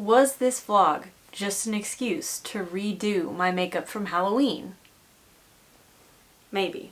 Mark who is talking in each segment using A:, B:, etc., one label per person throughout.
A: was this vlog just an excuse to redo my makeup from Halloween? Maybe.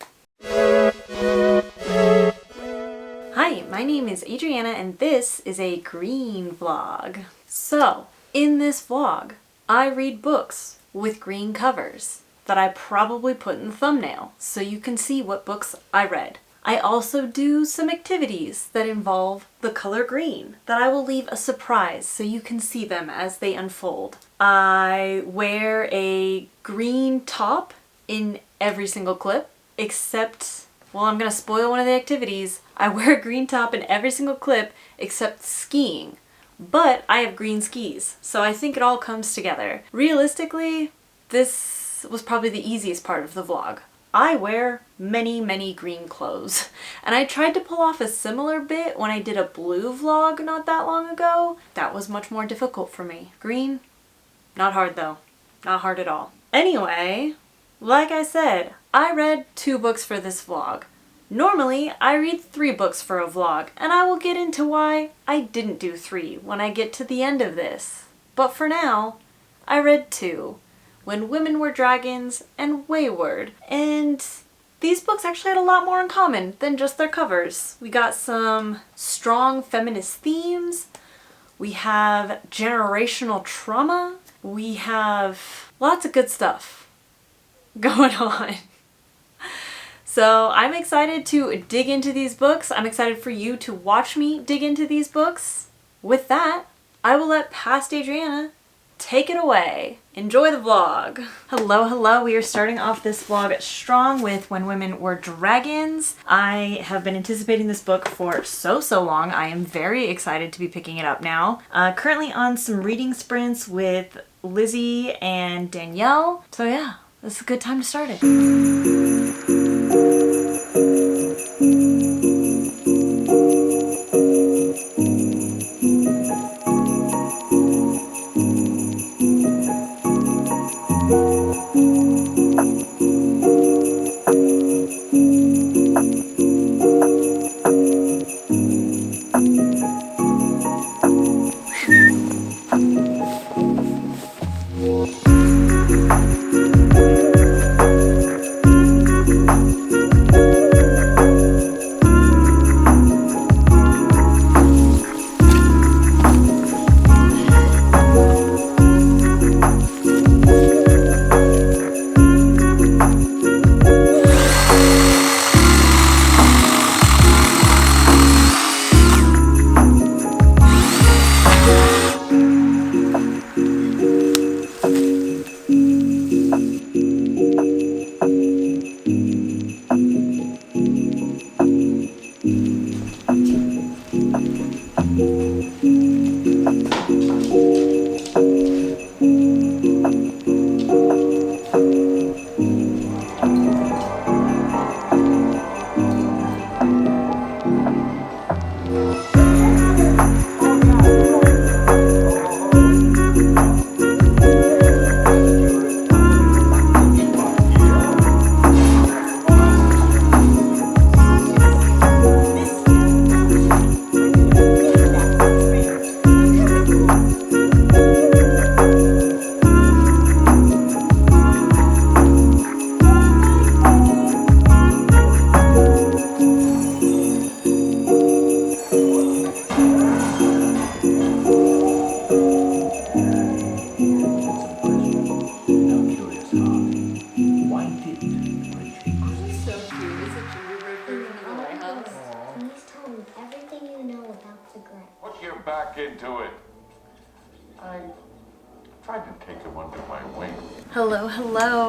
A: Hi, my name is Adriana and this is a green vlog. So, in this vlog, I read books with green covers that I probably put in the thumbnail so you can see what books I read. I also do some activities that involve the color green that I will leave a surprise so you can see them as they unfold. I wear a green top in every single clip except, well, I'm gonna spoil one of the activities. I wear a green top in every single clip except skiing. But I have green skis, so I think it all comes together. Realistically, this was probably the easiest part of the vlog. I wear many green clothes, and I tried to pull off a similar bit when I did a blue vlog not that long ago. That was much more difficult for me. Green, not hard though. Not hard at all. Anyway, like I said, I read 2 books for this vlog. Normally, I read 3 books for a vlog, and I will get into why I didn't do 3 when I get to the end of this. But for now, I read 2. When Women Were Dragons and Weyward. And these books actually had a lot more in common than just their covers. We got some strong feminist themes. We have generational trauma. We have lots of good stuff going on. So I'm excited to dig into these books. I'm excited for you to watch me dig into these books. With that, I will let past Adriana take it away. Enjoy the vlog. Hello. We are starting off this vlog strong with When Women Were Dragons. I have been anticipating this book for so long. I am very excited to be picking it up now. Currently on some reading sprints with Lizzie and Danielle. So yeah, this is a good time to start it.
B: Put your back into it. I tried to take him under my wing.
A: Hello.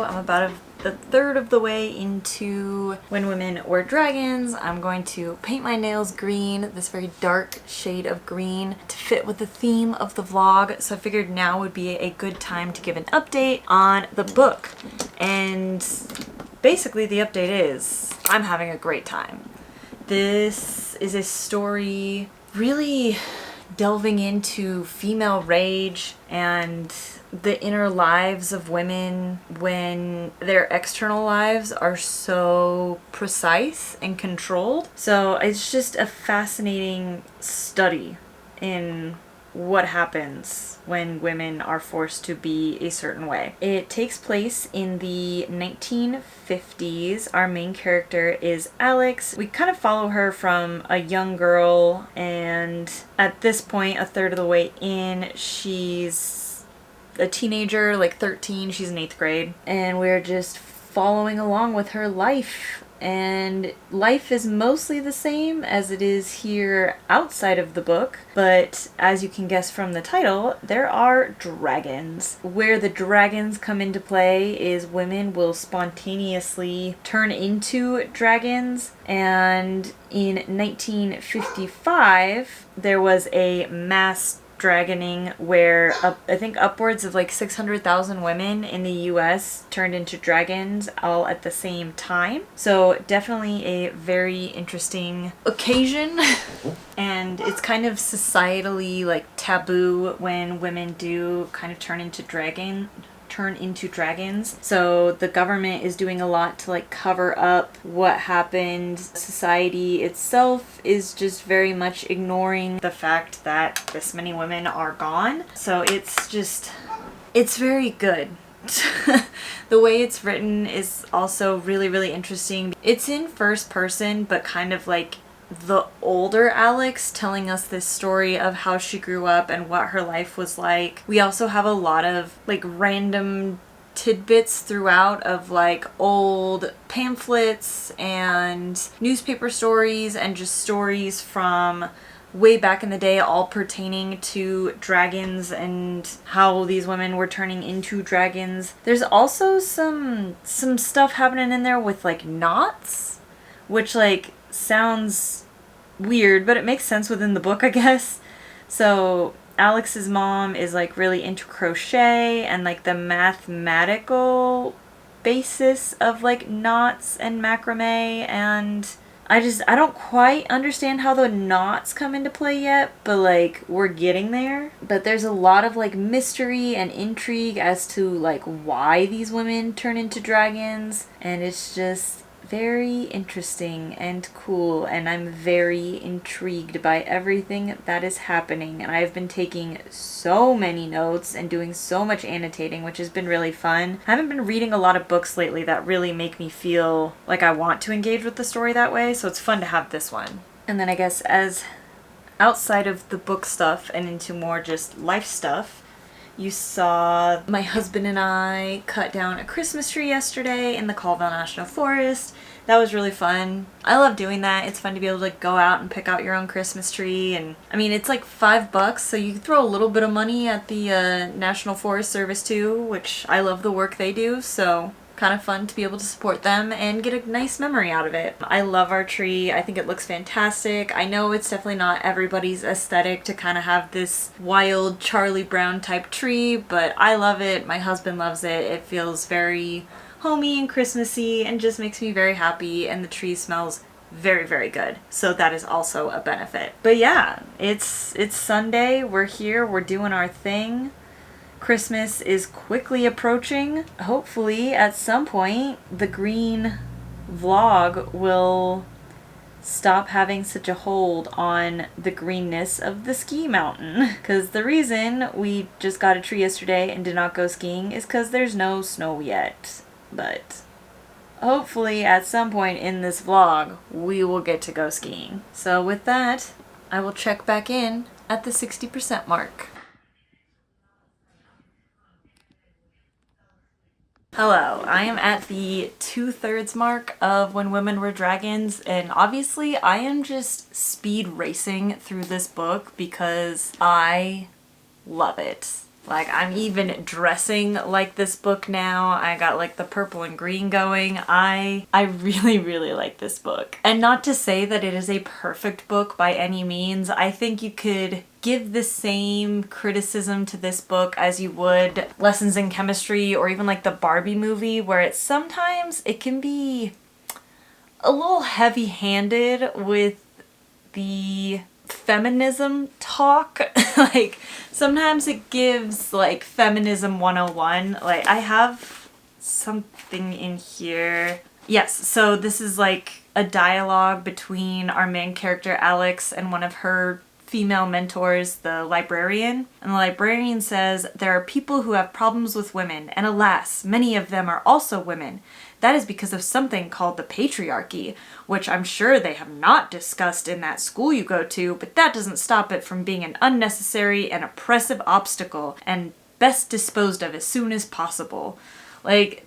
A: I'm about the third of the way into When Women Were Dragons. I'm going to paint my nails green, this very dark shade of green, to fit with the theme of the vlog. So I figured now would be a good time to give an update on the book. And basically the update is I'm having a great time. This is a story really delving into female rage and the inner lives of women when their external lives are so precise and controlled. So it's just a fascinating study in what happens when women are forced to be a certain way. It takes place in the 1950s. Our main character is Alex. We kind of follow her from a young girl, and at this point, a third of the way in, she's a teenager, like 13. She's in 8th grade, and we're just following along with her life. And life is mostly the same as it is here outside of the book, but as you can guess from the title, there are dragons. Where the dragons come into play is women will spontaneously turn into dragons, and in 1955 there was a mass dragoning where I think upwards of like 600,000 women in the US turned into dragons all at the same time. So definitely a very interesting occasion. And it's kind of societally like taboo when women do kind of turn into dragons. So the government is doing a lot to like cover up what happened. Society itself is just very much ignoring the fact that this many women are gone. So it's very good. The way it's written is also really, really interesting. It's in first person, but kind of like the older Alex telling us this story of how she grew up and what her life was like. We also have a lot of like random tidbits throughout of like old pamphlets and newspaper stories and just stories from way back in the day, all pertaining to dragons and how these women were turning into dragons. There's also some stuff happening in there with like knots, which like sounds weird, but it makes sense within the book, I guess. So Alex's mom is like really into crochet and like the mathematical basis of like knots and macrame, and I don't quite understand how the knots come into play yet, but like we're getting there. But there's a lot of like mystery and intrigue as to like why these women turn into dragons, and it's just very interesting and cool, and I'm very intrigued by everything that is happening. And I've been taking so many notes and doing so much annotating, which has been really fun. I haven't been reading a lot of books lately that really make me feel like I want to engage with the story that way, so it's fun to have this one. And then I guess as outside of the book stuff and into more just life stuff, you saw my husband and I cut down a Christmas tree yesterday in the Colville National Forest. That was really fun. I love doing that. It's fun to be able to like go out and pick out your own Christmas tree. And I mean, it's like $5, so you can throw a little bit of money at the National Forest Service too, which I love the work they do. So kind of fun to be able to support them and get a nice memory out of it. I love our tree. I think it looks fantastic. I know it's definitely not everybody's aesthetic to kind of have this wild Charlie Brown type tree, but I love it. My husband loves it. It feels very homey and Christmassy and just makes me very happy, and the tree smells very, very good. So that is also a benefit. But yeah, it's Sunday. We're here. We're doing our thing. Christmas is quickly approaching. Hopefully at some point the green vlog will stop having such a hold on the greenness of the ski mountain. Because the reason we just got a tree yesterday and did not go skiing is because there's no snow yet. But hopefully at some point in this vlog we will get to go skiing. So with that, I will check back in at the 60% mark. Hello, I am at the 2/3 mark of When Women Were Dragons, and obviously I am just speed racing through this book because I love it. Like, I'm even dressing like this book now. I got like the purple and green going. I really, really like this book. And not to say that it is a perfect book by any means. I think you could give the same criticism to this book as you would Lessons in Chemistry or even like the Barbie movie, where it can be a little heavy-handed with the feminism talk. Like, sometimes it gives like feminism 101. Like, I have something in here. Yes, so this is like a dialogue between our main character Alex and one of her female mentors the librarian, and the librarian says, "There are people who have problems with women, and alas, many of them are also women. That is because of something called the patriarchy, which I'm sure they have not discussed in that school you go to, but that doesn't stop it from being an unnecessary and oppressive obstacle, and best disposed of as soon as possible." Like,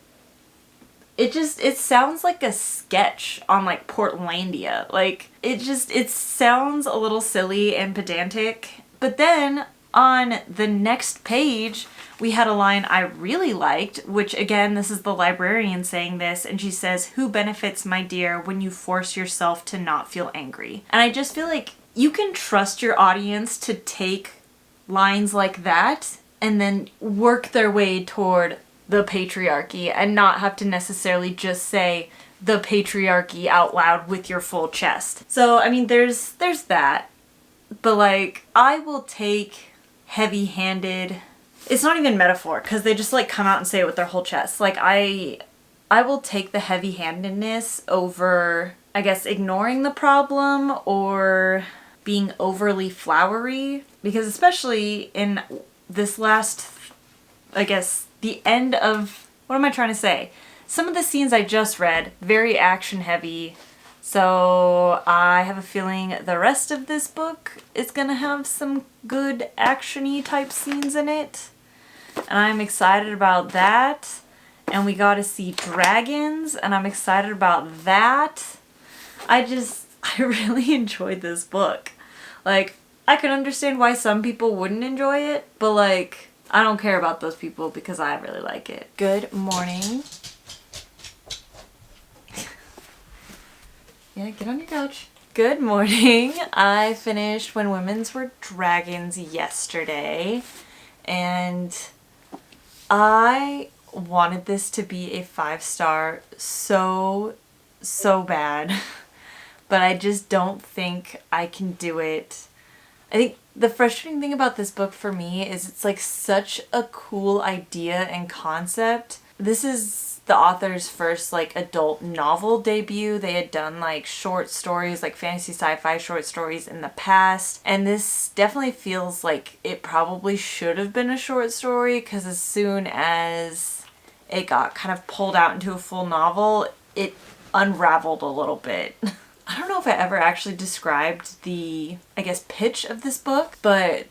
A: it sounds like a sketch on like Portlandia. Like, it sounds a little silly and pedantic. But then on the next page, we had a line I really liked, which again, this is the librarian saying this, and she says, "Who benefits, my dear, when you force yourself to not feel angry?" And I just feel like you can trust your audience to take lines like that and then work their way toward the patriarchy and not have to necessarily just say the patriarchy out loud with your full chest. So, I mean, there's that. But like, I will take heavy-handed... It's not even metaphor, because they just like come out and say it with their whole chest. Like, I will take the heavy-handedness over, I guess, ignoring the problem or being overly flowery. Because especially in this last, I guess, the end of, what am I trying to say? Some of the scenes I just read, very action heavy. So I have a feeling the rest of this book is gonna have some good action-y type scenes in it. And I'm excited about that. And we got to see dragons, and I'm excited about that. I really enjoyed this book. Like, I can understand why some people wouldn't enjoy it, but like, I don't care about those people because I really like it. Good morning. Yeah, get on your couch. Good morning. I finished When Women's Were Dragons yesterday, and I wanted this to be a 5-star so bad, but I just don't think I can do it. I think the frustrating thing about this book for me is it's like such a cool idea and concept. This is the author's first like adult novel debut. They had done like short stories, like fantasy sci-fi short stories in the past, and this definitely feels like it probably should have been a short story, because as soon as it got kind of pulled out into a full novel, it unraveled a little bit. I don't know if I ever actually described the, I guess, pitch of this book, but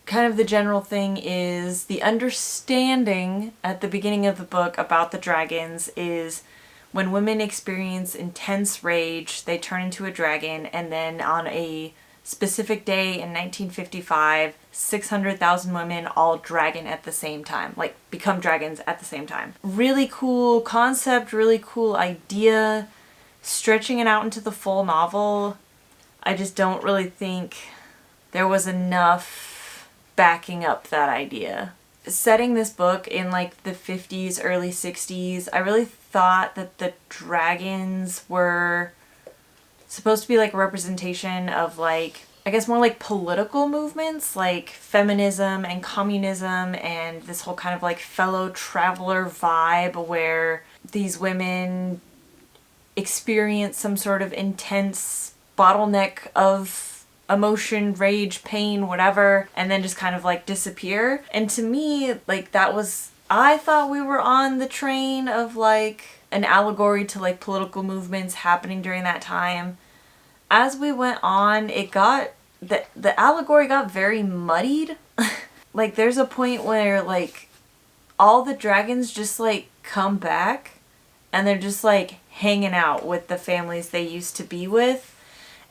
A: kind of the general thing is the understanding at the beginning of the book about the dragons is when women experience intense rage, they turn into a dragon, and then on a specific day in 1955, 600,000 women all dragon at the same time, like become dragons at the same time. Really cool concept, really cool idea. Stretching it out into the full novel, I just don't really think there was enough backing up that idea. Setting this book in like the 50s, early 60s, I really thought that the dragons were supposed to be like a representation of like, I guess more like political movements like feminism and communism and this whole kind of like fellow traveler vibe where these women experience some sort of intense bottleneck of emotion, rage, pain, whatever, and then just kind of like disappear. And to me, like that was, I thought we were on the train of like an allegory to like political movements happening during that time. As we went on, it got, the allegory got very muddied. Like there's a point where like all the dragons just like come back and they're just like hanging out with the families they used to be with.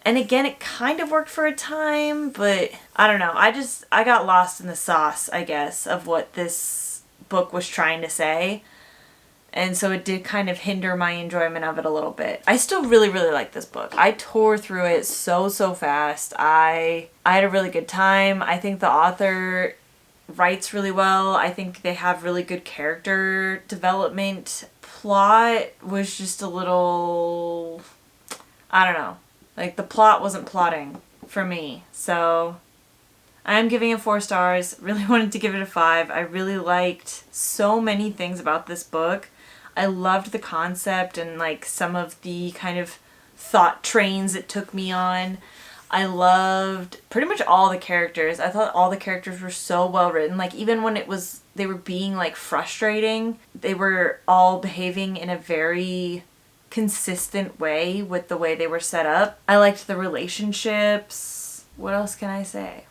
A: And again, it kind of worked for a time, but I don't know. I got lost in the sauce, I guess, of what this book was trying to say. And so it did kind of hinder my enjoyment of it a little bit. I still really like this book. I tore through it so fast. I had a really good time. I think the author writes really well. I think they have really good character development. Plot was just a little, I don't know, like the plot wasn't plotting for me. So I'm giving it 4 stars. Really wanted to give it a 5. I really liked so many things about this book. I loved the concept and like some of the kind of thought trains it took me on. I loved pretty much all the characters. I thought all the characters were so well written. Like, even when they were being like frustrating, they were all behaving in a very consistent way with the way they were set up. I liked the relationships. What else can I say?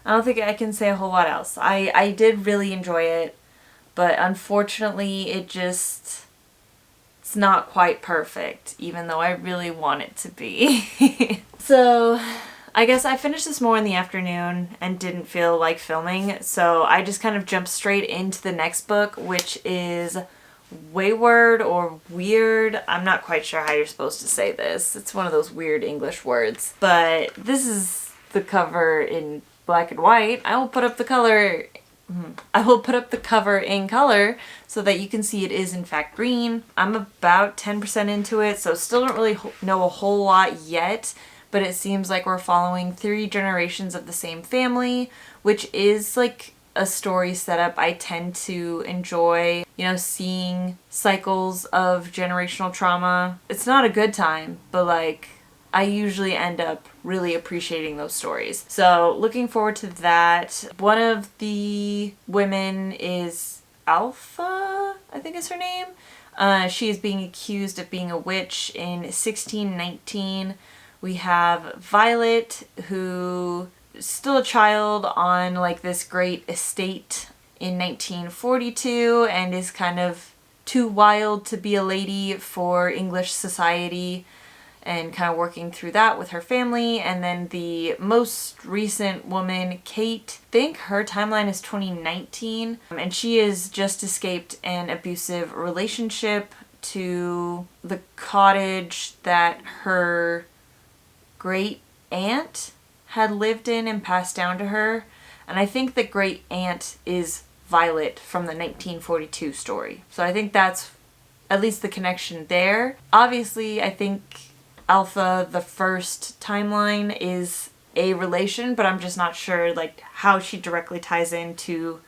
A: I don't think I can say a whole lot else. I did really enjoy it, but unfortunately it's not quite perfect, even though I really want it to be. So I guess I finished this more in the afternoon and didn't feel like filming, so I just kind of jumped straight into the next book, which is Weyward or Weird. I'm not quite sure how you're supposed to say this. It's one of those weird English words. But this is the cover in black and white. I will put up the cover in color so that you can see it is in fact green. I'm about 10% into it, so still don't really know a whole lot yet, but it seems like we're following 3 generations of the same family, which is like a story setup I tend to enjoy, you know, seeing cycles of generational trauma. It's not a good time, but like I usually end up really appreciating those stories. So looking forward to that. One of the women is Alpha, I think is her name. She is being accused of being a witch in 1619. We have Violet, who is still a child on like this great estate in 1942 and is kind of too wild to be a lady for English society, and kind of working through that with her family. And then the most recent woman, Kate, I think her timeline is 2019, and she has just escaped an abusive relationship to the cottage that her great aunt had lived in and passed down to her. And I think the great aunt is Violet from the 1942 story. So I think that's at least the connection there. Obviously, I think Alpha, the first timeline, is a relation, but I'm just not sure like how she directly ties into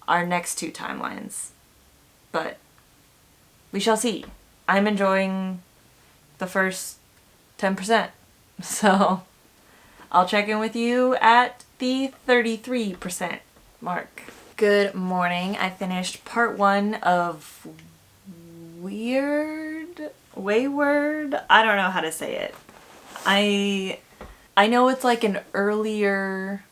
A: our next 2 timelines. But we shall see. I'm enjoying the first 10%. So I'll check in with you at the 33% mark. Good morning. I finished part 1 of Weyward? I don't know how to say it. I know it's like an earlier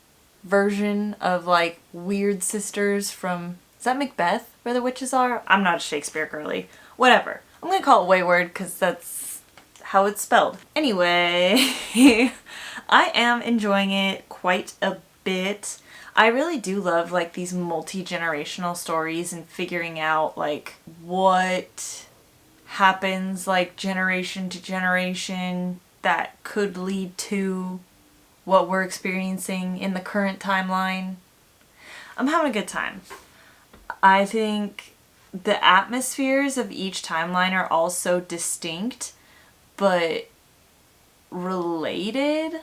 A: version of like Weird Sisters from, is that Macbeth where the witches are? I'm not a Shakespeare girly. Whatever. I'm gonna call it Weyward because that's how it's spelled. Anyway, I am enjoying it quite a bit. I really do love like these multi-generational stories and figuring out like what happens like generation to generation that could lead to what we're experiencing in the current timeline. I'm having a good time. I think the atmospheres of each timeline are all so distinct but related.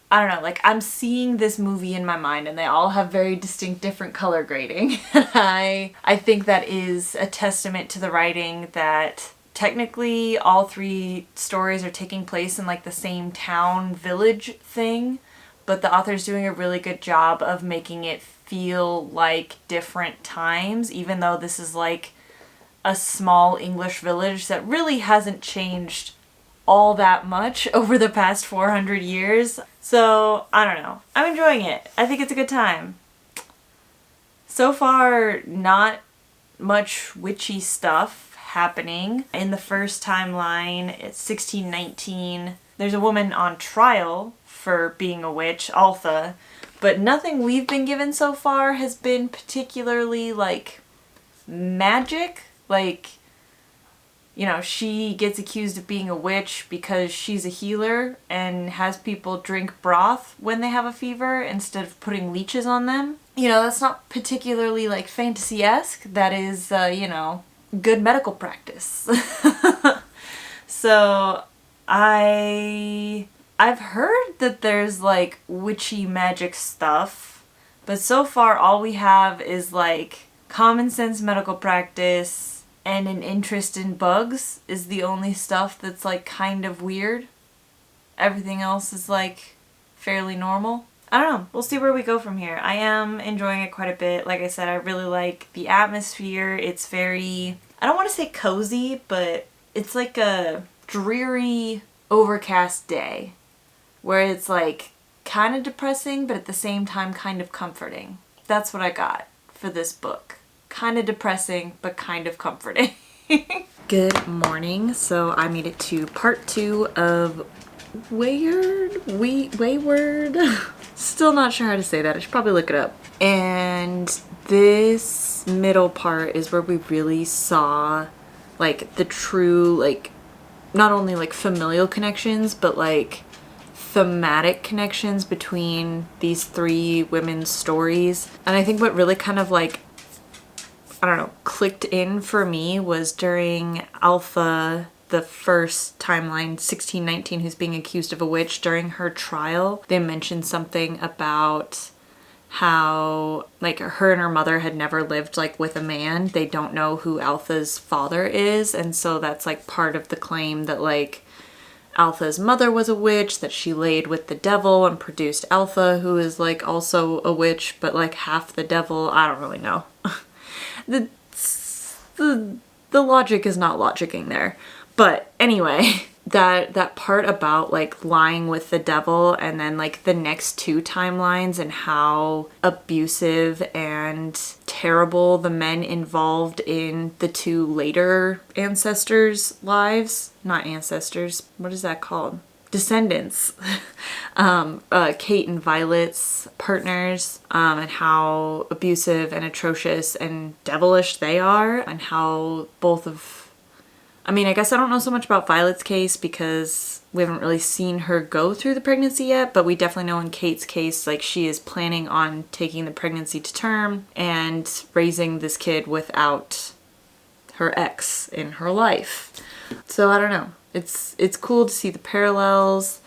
A: I don't know, like I'm seeing this movie in my mind and they all have very distinct different color grading. I think that is a testament to the writing that technically all 3 stories are taking place in like the same town village thing, but the author's doing a really good job of making it feel like different times, even though this is like a small English village that really hasn't changed all that much over the past 400 years. So, I don't know. I'm enjoying it. I think it's a good time. So far, not much witchy stuff happening. In the first timeline, it's 1619. There's a woman on trial for being a witch, Altha, but nothing we've been given so far has been particularly, like, magic. Like, you know, she gets accused of being a witch because she's a healer and has people drink broth when they have a fever instead of putting leeches on them. You know, that's not particularly, like, fantasy-esque. That is, you know, good medical practice. So, I've heard that there's, like, witchy magic stuff, but so far all we have is, like, common sense medical practice and an interest in bugs is the only stuff that's, like, kind of weird. Everything else is, like, fairly normal. I don't know. We'll see where we go from here. I am enjoying it quite a bit. Like I said, I really like the atmosphere. It's very, I don't want to say cozy, but it's like a dreary, overcast day where it's like kind of depressing, but at the same time kind of comforting. That's what I got for this book. Kind of depressing, but kind of comforting. Good morning. So I made it to part 2 of Weyward? Still not sure how to say that. I should probably look it up. And this middle part is where we really saw like the true, like, not only like familial connections, but like thematic connections between these 3 women's stories. And I think what really kind of like, I don't know, clicked in for me was during Alpha, the first timeline, 1619, who's being accused of a witch. During her trial, they mentioned something about how like her and her mother had never lived like with a man. They don't know who Alpha's father is, and so that's like part of the claim that like Alpha's mother was a witch, that she laid with the devil and produced Alpha, who is like also a witch but like half the devil. I don't really know. the logic is not logicking there. But anyway, that part about like lying with the devil, and then like the next 2 timelines and how abusive and terrible the men involved in the 2 later ancestors' lives. Not ancestors. What is that called? Descendants. Kate and Violet's partners, and how abusive and atrocious and devilish they are, and how both of, I mean, I guess I don't know so much about Violet's case because we haven't really seen her go through the pregnancy yet, but we definitely know in Kate's case, like, she is planning on taking the pregnancy to term and raising this kid without her ex in her life. So I don't know. It's cool to see the parallels.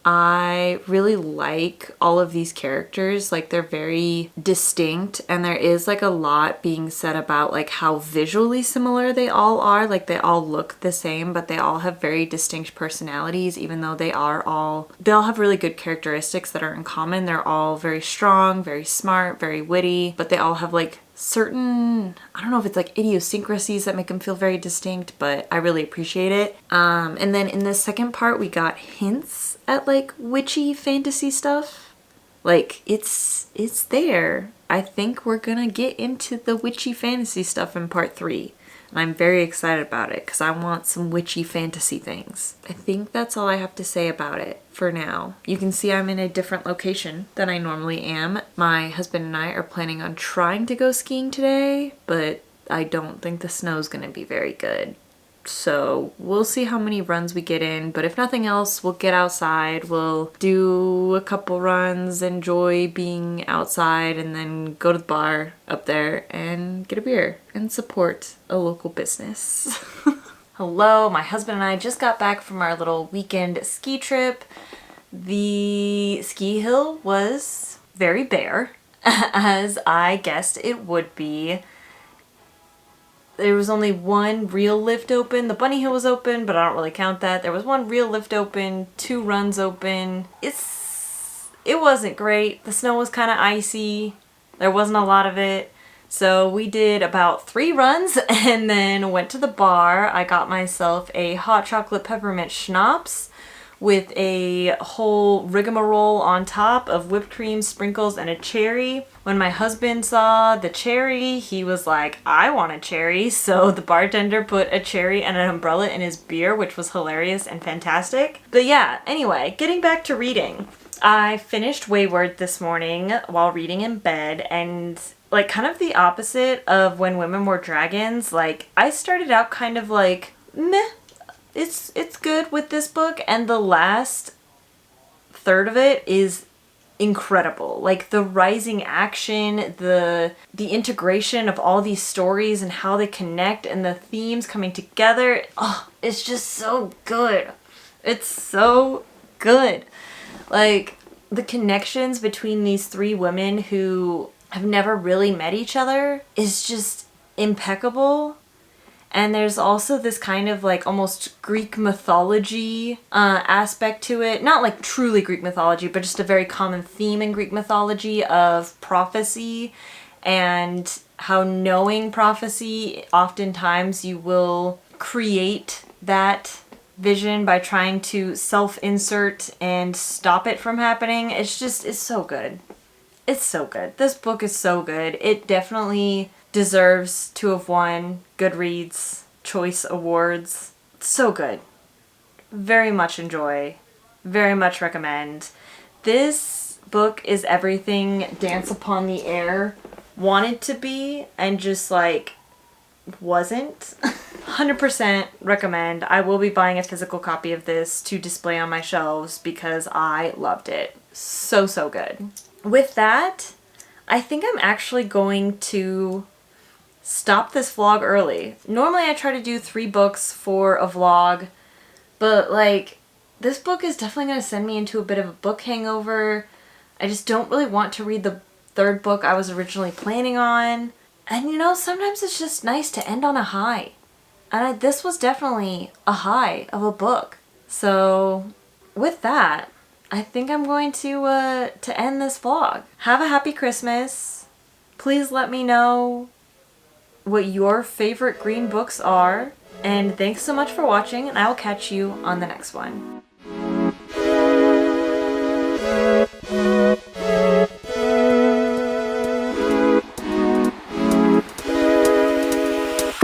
A: I really like all of these characters. Like, they're very distinct, and there is like a lot being said about like how visually similar they all are. Like, they all look the same, but they all have very distinct personalities, even though they all have really good characteristics that are in common. They're all very strong, very smart, very witty, but they all have like certain, I don't know if it's like idiosyncrasies that make them feel very distinct, but I really appreciate it. And then in the second part, we got hints at like witchy fantasy stuff. Like, it's there. I think we're gonna get into the witchy fantasy stuff in part 3. And I'm very excited about it because I want some witchy fantasy things. I think that's all I have to say about it for now. You can see I'm in a different location than I normally am. My husband and I are planning on trying to go skiing today, but I don't think the snow's gonna be very good. So we'll see how many runs we get in, but if nothing else, we'll get outside, we'll do a couple runs, enjoy being outside, and then go to the bar up there and get a beer and support a local business. Hello, my husband and I just got back from our little weekend ski trip. The ski hill was very bare, as I guessed it would be. There was only one real lift open. The bunny hill was open, but I don't really count that. There was one real lift open, 2 runs open. It wasn't great. The snow was kind of icy. There wasn't a lot of it. So we did about 3 runs and then went to the bar. I got myself a hot chocolate peppermint schnapps with a whole rigmarole on top of whipped cream, sprinkles, and a cherry. When my husband saw the cherry, he was like, I want a cherry. So the bartender put a cherry and an umbrella in his beer, which was hilarious and fantastic. But yeah, anyway, getting back to reading. I finished Weyward this morning while reading in bed, and like kind of the opposite of When Women Were Dragons. Like, I started out kind of like, meh. It's good with this book, and the last third of it is incredible. Like, the rising action, the integration of all these stories and how they connect, and the themes coming together. Oh, it's just so good. It's so good. Like, the connections between these 3 women who have never really met each other is just impeccable. And there's also this kind of like almost Greek mythology aspect to it. Not like truly Greek mythology, but just a very common theme in Greek mythology of prophecy and how knowing prophecy, oftentimes you will create that vision by trying to self-insert and stop it from happening. It's so good. It's so good. This book is so good. It definitely deserves to have won Goodreads Choice Awards. It's so good. Very much enjoy. Very much recommend. This book is everything Dance Upon the Air wanted to be and just like wasn't. 100% recommend. I will be buying a physical copy of this to display on my shelves because I loved it. So, so good. With that, I think I'm actually going to stop this vlog early. Normally I try to do 3 books for a vlog, but like this book is definitely going to send me into a bit of a book hangover. I just don't really want to read the 3rd book I was originally planning on. And you know, sometimes it's just nice to end on a high. And this was definitely a high of a book. So with that, I think I'm going to end this vlog. Have a happy Christmas. Please let me know what your favorite green books are. And thanks so much for watching, and I will catch you on the next one.